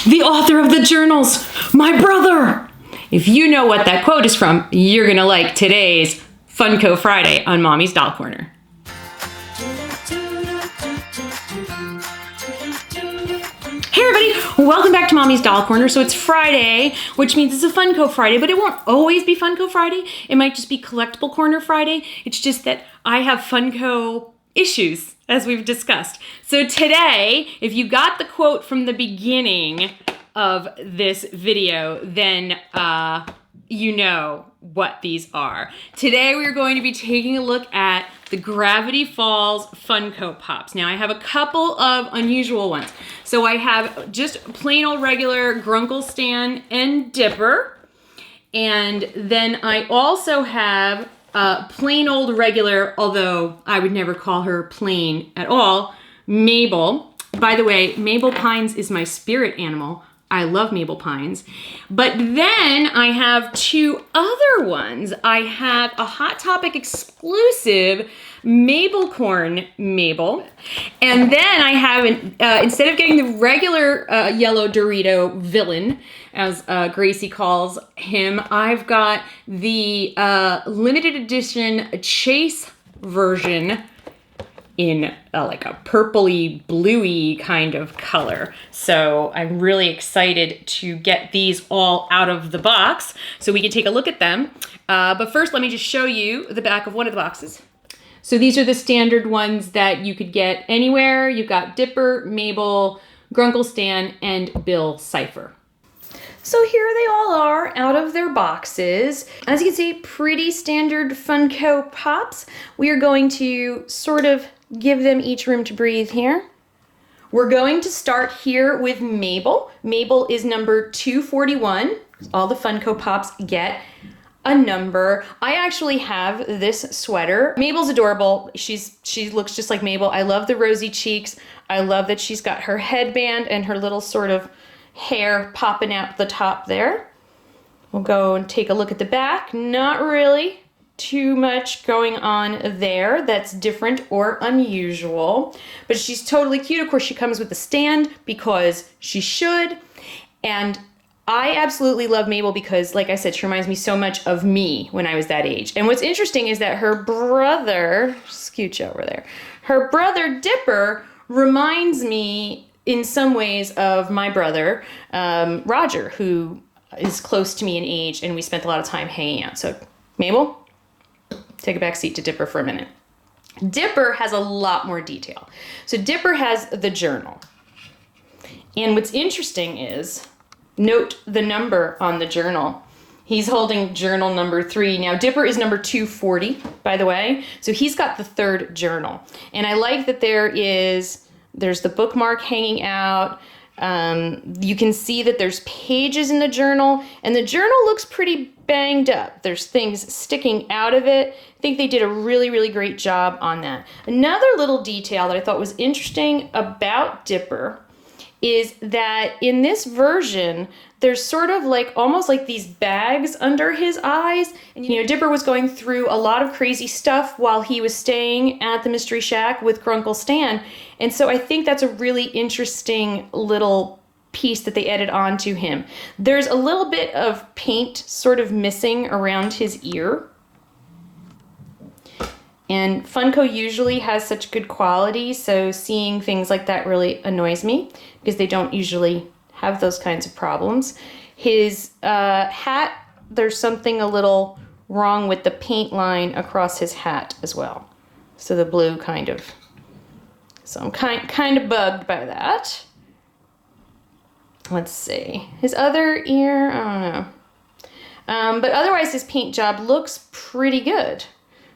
the author of the journals, my brother. If you know what that quote is from, you're gonna like today's Funko Friday on Mommy's Doll Corner. Hey everybody, welcome back to Mommy's Doll Corner. So it's Friday, which means it's a Funko Friday, but it won't always be Funko Friday. It might just be Collectible Corner Friday. It's just that I have Funko issues, as we've discussed. So today, if you got the quote from the beginning of this video, then you know what these are. Today we're going to be taking a look at the Gravity Falls Funko Pops. Now I have a couple of unusual ones. So I have just plain old regular Grunkle Stan and Dipper. And then I also have plain old regular, although I would never call her plain at all, Mabel. By the way, Mabel Pines is my spirit animal. I love Mabel Pines. But then I have two other ones. I have a Hot Topic exclusive Mabelcorn Mabel. And then I have, instead of getting the regular yellow Dorito villain, as Gracie calls him, I've got the limited edition Chase version in like a purpley bluey kind of color. So I'm really excited to get these all out of the box so we can take a look at them. But first, let me just show you the back of one of the boxes. So these are the standard ones that you could get anywhere. You've got Dipper, Mabel, Grunkle Stan, and Bill Cipher. So here they all are out of their boxes. As you can see, pretty standard Funko Pops. We are going to sort of give them each room to breathe here. We're going to start here with Mabel. Mabel is number 241. All the Funko Pops get a number. I actually have this sweater. Mabel's adorable. She looks just like Mabel. I love the rosy cheeks. I love that she's got her headband and her little sort of hair popping out the top there. We'll go and take a look at the back. Not really too much going on there that's different or unusual, but she's totally cute. Of course, she comes with a stand because she should, and I absolutely love Mabel because, like I said, she reminds me so much of me when I was that age. And what's interesting is that her brother, scooch over there, her brother Dipper reminds me in some ways of my brother, Roger, who is close to me in age, and we spent a lot of time hanging out. So Mabel, take a back seat to Dipper for a minute. Dipper has a lot more detail. So Dipper has the journal. And what's interesting is, note the number on the journal. He's holding journal number 3. Now Dipper is number 240, by the way. So he's got the third journal. And I like that there's the bookmark hanging out. You can see that there's pages in the journal, and the journal looks pretty banged up. There's things sticking out of it. I think they did a really, really great job on that. Another little detail that I thought was interesting about Dipper is that in this version, there's sort of like almost like these bags under his eyes. And you know, Dipper was going through a lot of crazy stuff while he was staying at the Mystery Shack with Grunkle Stan. And so I think that's a really interesting little piece that they added on to him. There's a little bit of paint sort of missing around his ear. And Funko usually has such good quality, so seeing things like that really annoys me because they don't usually have those kinds of problems. His hat, there's something a little wrong with the paint line across his hat as well. So the blue kind of, so I'm kind of bugged by that. Let's see, his other ear, I don't know. But otherwise his paint job looks pretty good.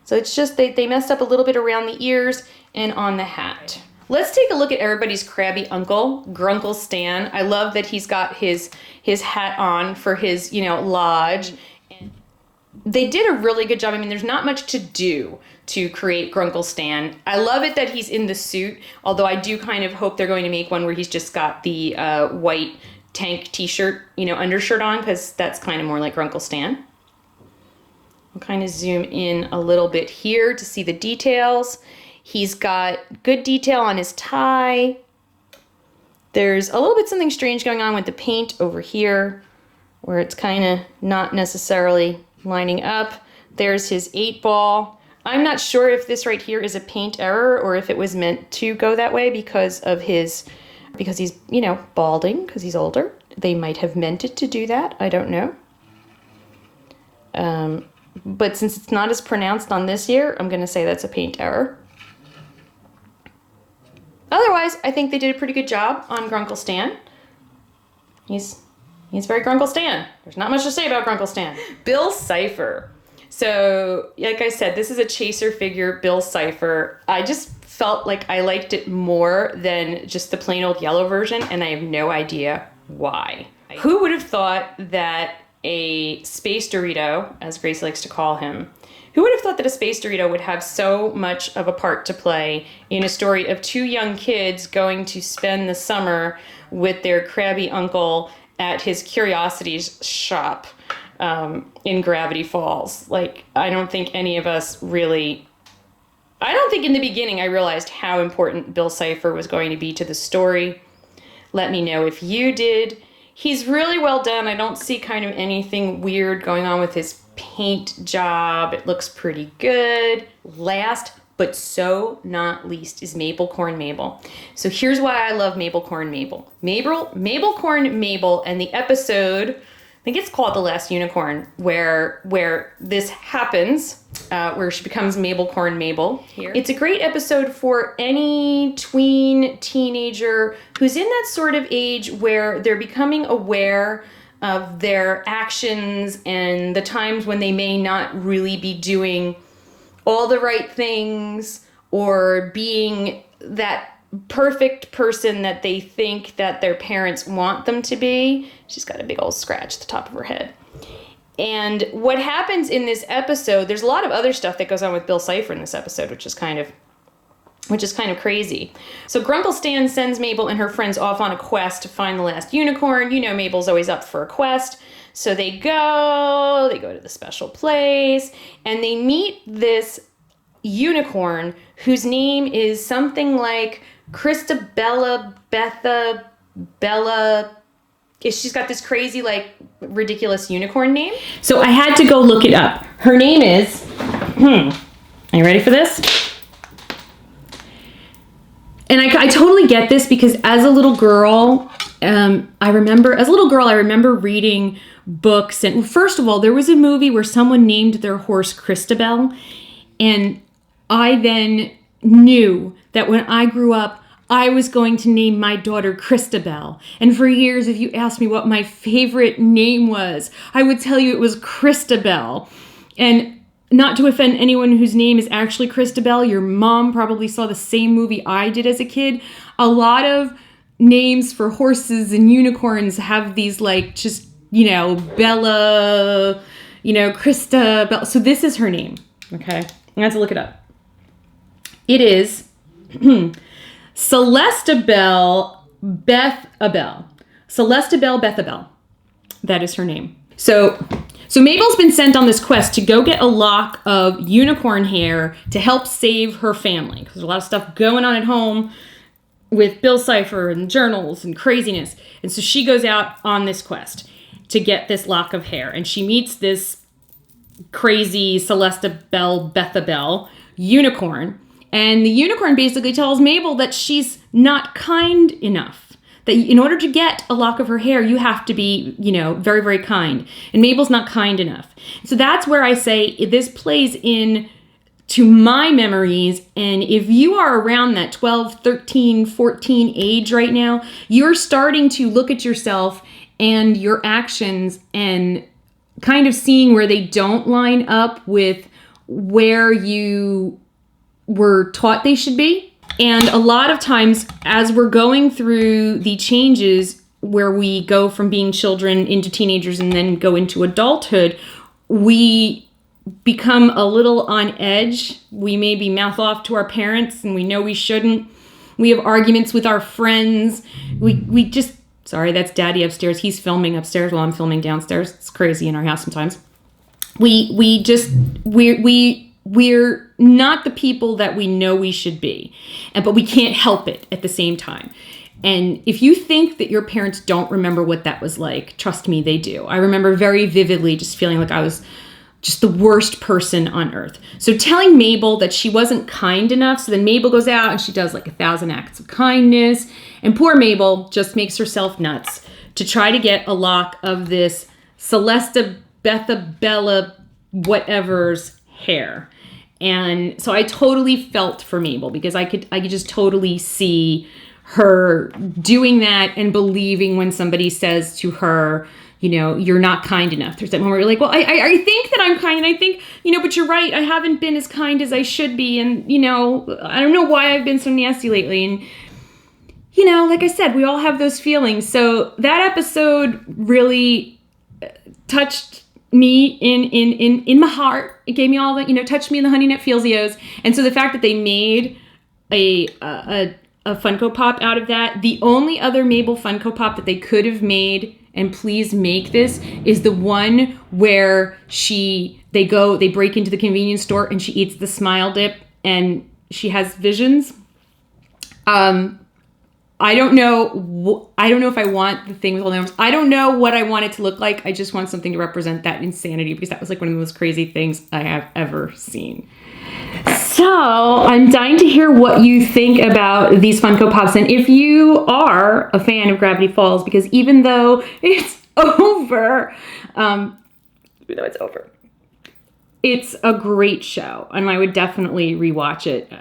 So it's just they messed up a little bit around the ears and on the hat. Let's take a look at everybody's crabby uncle, Grunkle Stan. I love that he's got his hat on for his, lodge. And they did a really good job. I mean, there's not much to do to create Grunkle Stan. I love it that he's in the suit, although I do kind of hope they're going to make one where he's just got the white tank t-shirt, undershirt on, because that's kind of more like Grunkle Stan. I'll kind of zoom in a little bit here to see the details. He's got good detail on his tie. There's a little bit something strange going on with the paint over here, where it's kind of not necessarily lining up. There's his 8-ball. I'm not sure if this right here is a paint error or if it was meant to go that way because he's, you know, balding, because he's older. They might have meant it to do that. I don't know. But since it's not as pronounced on this year, I'm going to say that's a paint error. Otherwise, I think they did a pretty good job on Grunkle Stan. He's very Grunkle Stan. There's not much to say about Grunkle Stan. Bill Cipher. So, like I said, this is a chaser figure, Bill Cipher. I just felt like I liked it more than just the plain old yellow version, and I have no idea why. Who would have thought that a space Dorito, as Gracie likes to call him, who would have thought that a space Dorito would have so much of a part to play in a story of 2 young kids going to spend the summer with their crabby uncle at his curiosities shop in Gravity Falls? Like, I don't think any of us really... I don't think in the beginning I realized how important Bill Cipher was going to be to the story. Let me know if you did. He's really well done. I don't see kind of anything weird going on with his paint job. It looks pretty good. Last but so not least is Mabelcorn Mabel. So here's why I love Mabelcorn Mabel. Mabelcorn Mabel, and the episode, I think it's called The Last Unicorn, where this happens, where she becomes Mabelcorn Mabel. Here. It's a great episode for any tween teenager who's in that sort of age where they're becoming aware of their actions and the times when they may not really be doing all the right things or being that perfect person that they think that their parents want them to be. She's got a big old scratch at the top of her head. And what happens in this episode, there's a lot of other stuff that goes on with Bill Cipher in this episode, which is kind of crazy. So Grunkle Stan sends Mabel and her friends off on a quest to find the last unicorn. You know Mabel's always up for a quest. So they go to the special place, and they meet this unicorn whose name is something like Christabella Betha Bella. She's got this crazy, like, ridiculous unicorn name. So I had to go look it up. Her name is, are you ready for this? And I totally get this because as a little girl, I remember reading books. And first of all, there was a movie where someone named their horse Christabel. And I then knew that when I grew up, I was going to name my daughter Christabel. And for years, if you asked me what my favorite name was, I would tell you it was Christabel. And not to offend anyone whose name is actually Christabel, your mom probably saw the same movie I did as a kid. A lot of names for horses and unicorns have these, like, just, you know, Bella, you know, Christabel. So this is her name, okay? I have to look it up. It is Celestabel Bethabel. Celestabel Bethabel. That is her name. So Mabel's been sent on this quest to go get a lock of unicorn hair to help save her family. Because there's a lot of stuff going on at home with Bill Cipher and journals and craziness. And so she goes out on this quest to get this lock of hair. And she meets this crazy Celestabel Bethabel unicorn. And the unicorn basically tells Mabel that she's not kind enough. That in order to get a lock of her hair, you have to be, you know, very, very kind. And Mabel's not kind enough. So that's where I say this plays in to my memories. And if you are around that 12, 13, 14 age right now, you're starting to look at yourself and your actions and kind of seeing where they don't line up with where you were taught they should be. And a lot of times, as we're going through the changes where we go from being children into teenagers and then go into adulthood, we become a little on edge. We maybe mouth off to our parents and we know we shouldn't. We have arguments with our friends. We just, sorry, that's Daddy upstairs. He's filming upstairs while I'm filming downstairs. It's crazy in our house sometimes. We're not the people that we know we should be, but we can't help it at the same time. And if you think that your parents don't remember what that was like, trust me, they do. I remember very vividly just feeling like I was just the worst person on earth. So telling Mabel that she wasn't kind enough, so then Mabel goes out and she does like 1,000 acts of kindness, and poor Mabel just makes herself nuts to try to get a lock of this Celesta Betha Bella whatever's hair. And so I totally felt for Mabel because I could just totally see her doing that and believing when somebody says to her, you know, you're not kind enough. There's that moment where you're like, well, I think that I'm kind, and I think, you know, but you're right. I haven't been as kind as I should be. And, you know, I don't know why I've been so nasty lately. And, you know, like I said, we all have those feelings. So that episode really touched me in my heart. It gave me all the, you know, touched me in the honey nut feelsios. And so the fact that they made a Funko Pop out of that, the only other Mabel Funko Pop that they could have made, and please make this, is the one where they break into the convenience store and she eats the smile dip and she has visions. I don't know if I want the thing with all the numbers. I don't know what I want it to look like. I just want something to represent that insanity because that was like one of the most crazy things I have ever seen. So I'm dying to hear what you think about these Funko Pops, and if you are a fan of Gravity Falls, because even though it's over, it's a great show, and I would definitely rewatch it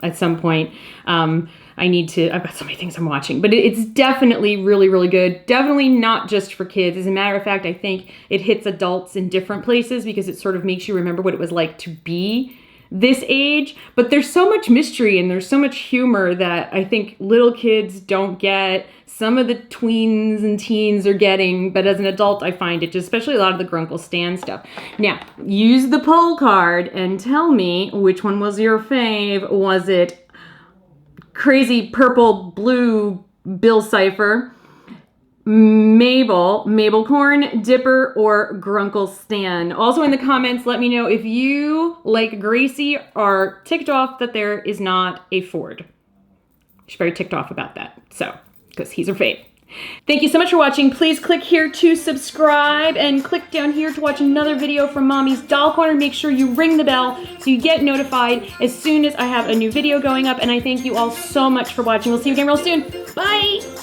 at some point. I've got so many things I'm watching, but it's definitely really, really good. Definitely not just for kids. As a matter of fact, I think it hits adults in different places because it sort of makes you remember what it was like to be this age. But there's so much mystery and there's so much humor that I think little kids don't get. Some of the tweens and teens are getting, but as an adult, I find it, especially a lot of the Grunkle Stan stuff. Now, use the poll card and tell me which one was your fave. Was it crazy purple blue Bill Cipher, Mabel Corn, Dipper, or Grunkle Stan? Also in the comments, let me know if you, like Gracie, are ticked off that there is not a Ford. She's very ticked off about that, so, because he's her fave. Thank you so much for watching. Please click here to subscribe and click down here to watch another video from Mommy's Doll Corner. Make sure you ring the bell so you get notified as soon as I have a new video going up. And I thank you all so much for watching. We'll see you again real soon. Bye!